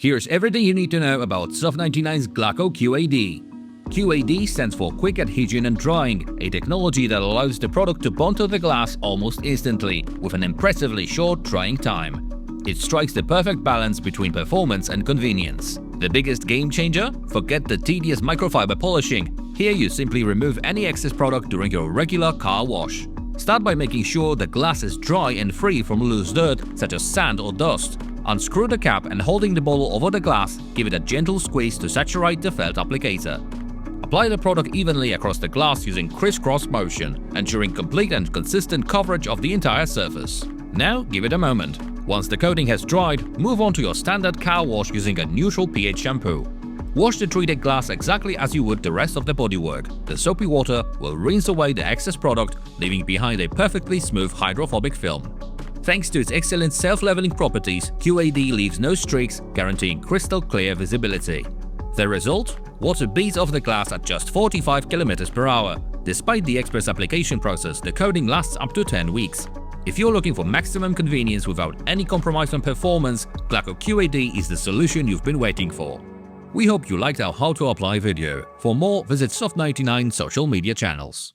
Here's everything you need to know about Soft99's Glaco QAD. QAD stands for Quick Adhesion and Drying, a technology that allows the product to bond to the glass almost instantly, with an impressively short drying time. It strikes the perfect balance between performance and convenience. The biggest game changer? Forget the tedious microfiber polishing. Here you simply remove any excess product during your regular car wash. Start by making sure the glass is dry and free from loose dirt such as sand or dust. Unscrew the cap and holding the bottle over the glass, give it a gentle squeeze to saturate the felt applicator. Apply the product evenly across the glass using crisscross motion, ensuring complete and consistent coverage of the entire surface. Now give it a moment. Once the coating has dried, move on to your standard car wash using a neutral pH shampoo. Wash the treated glass exactly as you would the rest of the bodywork. The soapy water will rinse away the excess product, leaving behind a perfectly smooth hydrophobic film. Thanks to its excellent self-leveling properties, QAD leaves no streaks, guaranteeing crystal clear visibility. The result? Water beads off the glass at just 45 km/h. Despite the express application process, the coating lasts up to 10 weeks. If you're looking for maximum convenience without any compromise on performance, Glaco QAD is the solution you've been waiting for. We hope you liked our how to apply video. For more, visit Soft99 social media channels.